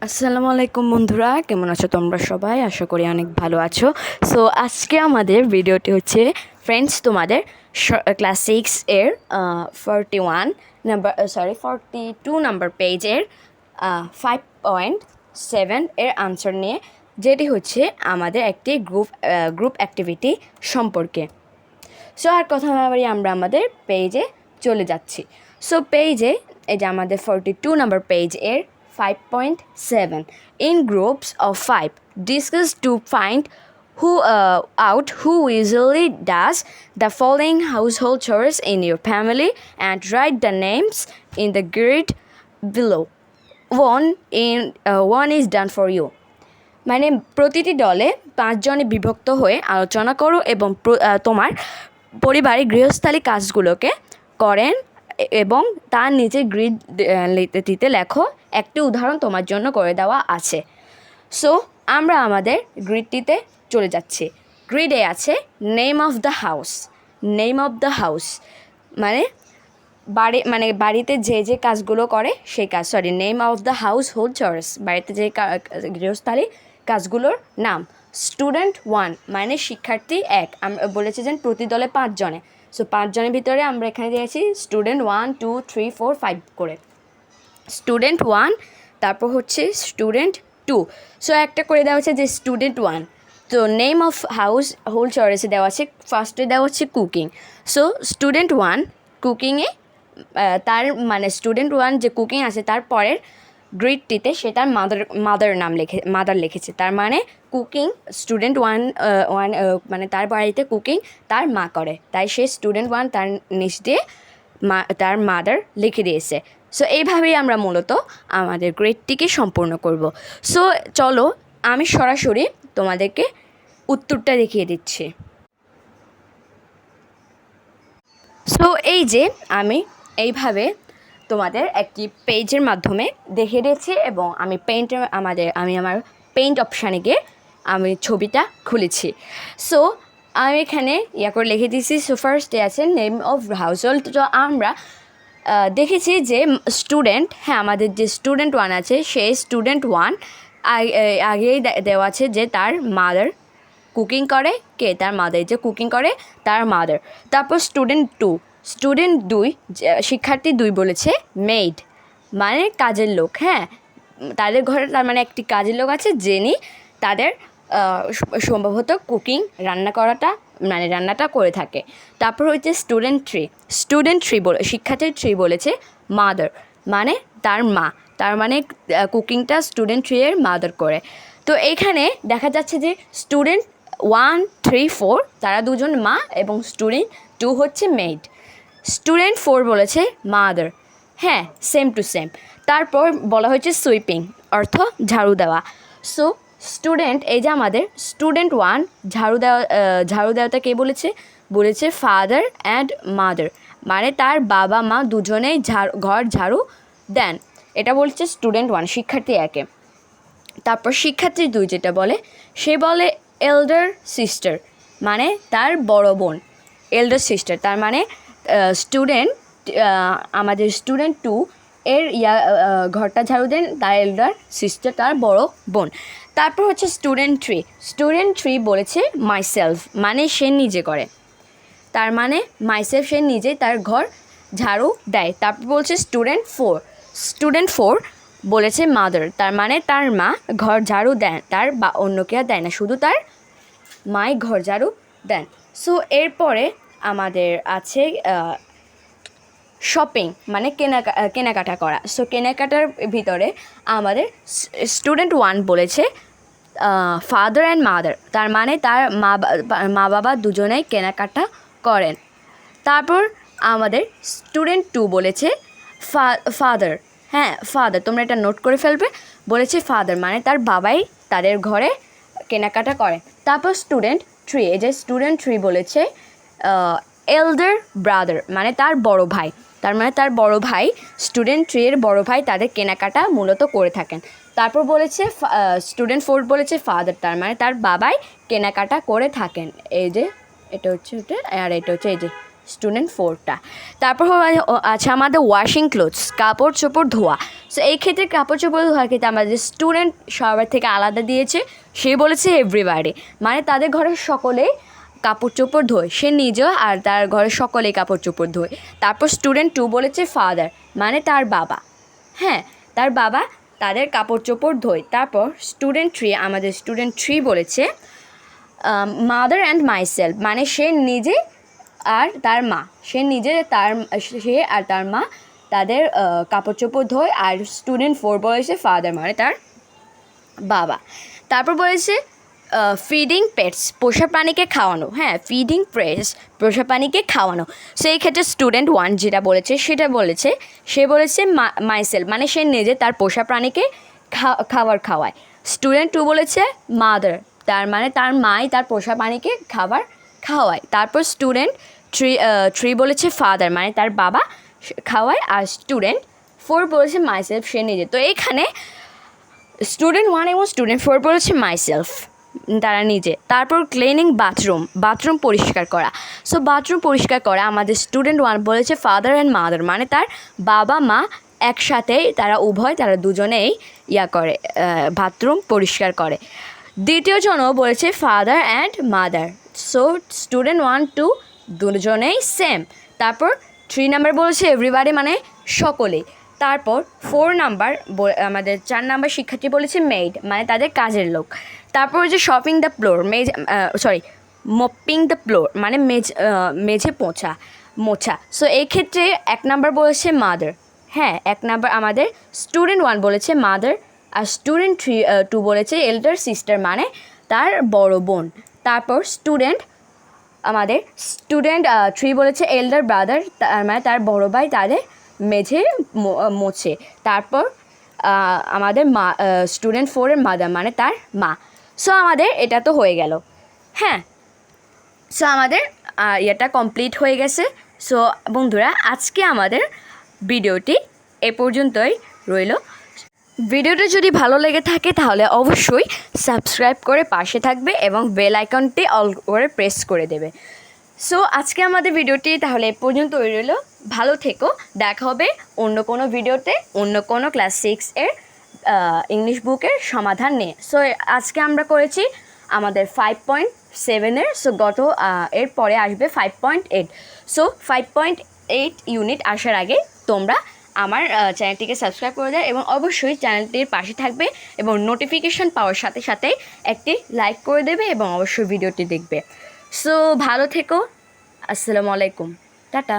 আসসালামু আলাইকুম বন্ধুরা, কেমন আছো তোমরা সবাই? আশা করি অনেক ভালো আছো। সো আজকে আমাদের ভিডিওটি হচ্ছে ফ্রেন্ডস তোমাদের ক্লাস 6 এর 42 নাম্বার পেজের 5.7 এর আনসার নিয়ে, যেটি হচ্ছে আমাদের একটি গ্রুপ অ্যাক্টিভিটি সম্পর্কে। সো আর কথা না বাড়িয়ে আমরা আমাদের পেজে চলে যাচ্ছি। সো পেজে এই যে আমাদের 42 নাম্বার পেজ এর 5.7 in groups of 5 discuss to find out who usually does the following household chores in your family and write the names in the grid below. One is done for you. মানে প্রতিটি দলে 5 জনে বিভক্ত হয়ে আলোচনা করো এবং তোমার পরিবারের গৃহস্থালী কাজগুলোকে করেন এবং তার নিচে গ্রিড দিতে লেখো। একটি উদাহরণ তোমার জন্য করে দেওয়া আছে। সো আমরা আমাদের গ্রিডটিতে চলে যাচ্ছি। গ্রিডে আছে নেম অফ দ্য হাউস মানে বাড়িতে যে কাজগুলো করে সেই কাজ, name of the household chores, বাড়িতে যে গৃহস্থালী কাজগুলোর নাম। স্টুডেন্ট 1 মানে শিক্ষার্থী 1, আমরা বলেছি যে প্রতি দলে 5 জনে। সো 5 জনের ভিতরে আমরা এখানে দিয়েছি স্টুডেন্ট 1 2 3 4 5 করে। স্টুডেন্ট 1, তারপর হচ্ছে স্টুডেন্ট 2। সো একটা করে দেওয়া হচ্ছে যে স্টুডেন্ট 1। তো নেম অফ হাউস হোল্ড চরসে দেওয়া আছে, ফার্স্টে দেওয়া হচ্ছে কুকিং। সো স্টুডেন্ট 1 কুকিংয়ে তার মানে স্টুডেন্ট 1 যে কুকিং আছে তার পরের গ্রিডটিতে সে তার মাদার লিখেছে। তার মানে কুকিং স্টুডেন্ট 1 মানে তার বাড়িতে কুকিং তার মা করে, তাই সে স্টুডেন্ট 1 তার নিচ দিয়ে তার মাদার লিখে দিয়েছে। সো এইভাবেই আমরা মূলত আমাদের গ্রেডটিকে সম্পূর্ণ করব। সো চলো আমি সরাসরি তোমাদেরকে উত্তরটা দেখিয়ে দিচ্ছি। সো এই যে আমি এইভাবে তোমাদের একটি পেজের মাধ্যমে দেখিয়ে দিয়েছি এবং আমি আমার পেইন্ট অপশানে গিয়ে আমি ছবিটা খুলেছি। সো আমি এখানে করে লিখে দিয়েছি। সো ফার্স্টে আছে নেম অফ হাউস হোল্ড। তো আমরা দেখেছি যে স্টুডেন্ট, আমাদের যে স্টুডেন্ট 1 আছে সেই স্টুডেন্ট 1 আগেই দেওয়া আছে যে তার মাদার কুকিং করে, তার মাদার যে কুকিং করে তার মাদার। তারপর স্টুডেন্ট 2 শিক্ষার্থী 2 বলেছে মেইড মানে কাজের লোক। তাদের ঘরে তার মানে একটি কাজের লোক আছে যিনি তাদের সম্ভবত রান্নাটা করে থাকে। তারপর হচ্ছে স্টুডেন্ট 3 শিক্ষার্থী 3 বলেছে মাদার মানে তার মা, তার মানে কুকিংটা স্টুডেন্ট 3 এর মাদার করে। তো এইখানে দেখা যাচ্ছে যে স্টুডেন্ট 1 3 4 তারা দুজন মা এবং স্টুডেন্ট 2 হচ্ছে মেইড। স্টুডেন্ট 4 বলেছে মাদার, সেম টু সেম। তারপর বলা হয়েছে সুইপিং অর্থ ঝাড়ু দেওয়া। সো স্টুডেন্ট, এই যে আমাদের স্টুডেন্ট 1 ঝাড়ু দেওয়াটা কে বলেছে ফাদার অ্যান্ড মাদার, মানে তার বাবা মা দুজনেই ঘর ঝাড়ু দেন। এটা বলছে স্টুডেন্ট 1 শিক্ষার্থী 1-এ। তারপর শিক্ষার্থী 2 যেটা বলে, সে বলে এল্ডার সিস্টার মানে তার বড় বোন, এল্ডার সিস্টার। তার মানে আমাদের স্টুডেন্ট 2 এর ঘরটা ঝাড়ু দেন তার এল্ডার সিস্টার, তার বড় বোন। তারপর হচ্ছে স্টুডেন্ট 3 বলেছে মাইসেলফ মানে সে নিজে করে, তার মানে মাইসেলফ সে নিজেই তার ঘর ঝাড়ু দেয়। তারপর বলছে স্টুডেন্ট 4 বলেছে মাদার, তার মানে তার মা ঘর ঝাড়ু দেন, তার বা অন্য কেউ দেয় না, শুধু তার মাই ঘর ঝাড়ু দেন। সো এরপরে আমাদের আছে শপিং মানে কেনাকাটা করা। সো কেনাকাটার ভিতরে আমাদের স্টুডেন্ট 1 বলেছে ফাদার অ্যান্ড মাদার, তার মানে তার মা বাবা দুজনেই কেনাকাটা করেন। তারপর আমাদের স্টুডেন্ট 2 বলেছে ফাদার, ফাদার, তোমরা এটা নোট করে ফেলবে, বলেছে ফাদার মানে তার বাবাই তাদের ঘরে কেনাকাটা করে। তারপর স্টুডেন্ট 3, এই যে স্টুডেন্ট 3 বলেছে এল্ডার ব্রাদার মানে তার বড় ভাই, তার মানে তার বড় ভাই স্টুডেন্ট 3 এর বড় ভাই তাদের কেনাকাটা মূলত করে থাকেন। তারপর বলেছে স্টুডেন্ট 4 বলেছে ফাদার, তার মানে তার বাবাই কেনাকাটা করে থাকেন। এই যে এটা হচ্ছে ওটা, আর এটা হচ্ছে এই যে স্টুডেন্ট 4টা। তারপর আছে আমাদের ওয়াশিং ক্লোথস, কাপড় চোপড় ধোয়া। সো এই ক্ষেত্রে কাপড় চোপড় ধোয়ার ক্ষেত্রে আমাদের স্টুডেন্ট সবার থেকে আলাদা দিয়েছে, সে বলেছে এভরিবাডি, মানে তাদের ঘরের সকলেই কাপড় চোপড় ধোয়, সে নিজেও আর তার ঘরের সকলেই কাপড় চোপড় ধোয়। তারপর স্টুডেন্ট 2 বলেছে ফাদার, মানে তার বাবা, হ্যাঁ তার বাবা তাদের কাপড় চোপড় ধোয়। তারপর স্টুডেন্ট 3, আমাদের স্টুডেন্ট 3 বলেছে মাদার অ্যান্ড মাইসেলফ, মানে সে নিজে আর তার মা, সে আর তার মা তাদের কাপড় চোপড় ধোয়। আর স্টুডেন্ট 4 বলেছে ফাদার, মানে তার বাবা। তারপর বলেছে ফিডিং পেটস, পোষা প্রাণীকে খাওয়ানো, হ্যাঁ ফিডিং পেটস, পোষা প্রাণীকে খাওয়ানো। সেই ক্ষেত্রে স্টুডেন্ট 1 যেটা বলেছে সে বলেছে মাইসেলফ, মানে সে নিজে তার পোষা প্রাণীকে খাবার খাওয়ায়। স্টুডেন্ট 2 বলেছে মাদার, তার মানে তার মাই তার পোষা প্রাণীকে খাবার খাওয়ায়। তারপর স্টুডেন্ট 3 বলেছে ফাদার, মানে তার বাবা খাওয়ায়। আর স্টুডেন্ট 4 বলেছে মাইসেলফ, সে নিজে। তো এখানে স্টুডেন্ট 1 এবং স্টুডেন্ট 4 বলেছে মাইসেলফ, তারা নিজে। তারপর ক্লিনিং বাথরুম পরিষ্কার করা। সো বাথরুম পরিষ্কার করা আমাদের স্টুডেন্ট 1 বলেছে ফাদার অ্যান্ড মাদার, মানে তার বাবা মা একসাথেই, তারা দুজনেই করে, বাথরুম পরিষ্কার করে। দ্বিতীয় জন বলেছে father and mother, so student 1, 2 দুজনেই সেম। তারপর 3 নাম্বার বলেছে এভরিবাডি, মানে সকলেই। তারপর 4 নাম্বার আমাদের 4 নাম্বার শিক্ষার্থী বলেছে মেড, মানে তাদের কাজের লোক। তারপর হচ্ছে মপিং দ্য ফ্লোর, মানে মেঝে মোছা। সো এই ক্ষেত্রে 1 নাম্বার বলেছে মাদার, হ্যাঁ 1 নাম্বার আমাদের স্টুডেন্ট 1 বলেছে মাদার। আর স্টুডেন্ট 2 বলেছে এল্ডার সিস্টার, মানে তার বড় বোন। তারপর স্টুডেন্ট 3 বলেছে এল্ডার ব্রাদার, মানে তার বড় ভাই তাদের মেঝে মোছে। তারপর আমাদের স্টুডেন্ট 4-এর মাদার, মানে তার মা। সো আমাদের এটা তো হয়ে গেল, হ্যাঁ সো আমাদের এটা কমপ্লিট হয়ে গেছে। সো বন্ধুরা, আজকে আমাদের ভিডিওটি এ পর্যন্তই রইল। ভিডিওটা যদি ভালো লেগে থাকে তাহলে অবশ্যই সাবস্ক্রাইব করে পাশে থাকবে এবং বেল আইকনটি অল করে প্রেস করে দেবে। সো আজকে আমাদের ভিডিওটি তাহলে এ পর্যন্ত রইল। ভালো থেকো, দেখা হবে অন্য কোনো ভিডিওতে, অন্য কোনো ক্লাস 6-এর ইংলিশ বুকের সমাধান নিয়ে। সো আজকে আমরা করেছি আমাদের 5.7-এর, সো এরপরে আসবে 5.8। সো 5.8 ইউনিট আসার আগে তোমরা আমার চ্যানেলটিকে সাবস্ক্রাইব করে দেয় এবং অবশ্যই চ্যানেলটির পাশে থাকবে এবং নোটিফিকেশান পাওয়ার সাথে সাথে একটি লাইক করে দেবে এবং অবশ্যই ভিডিওটি দেখবে। সো ভালো থেকো, আসসালামু আলাইকুম, টাটা।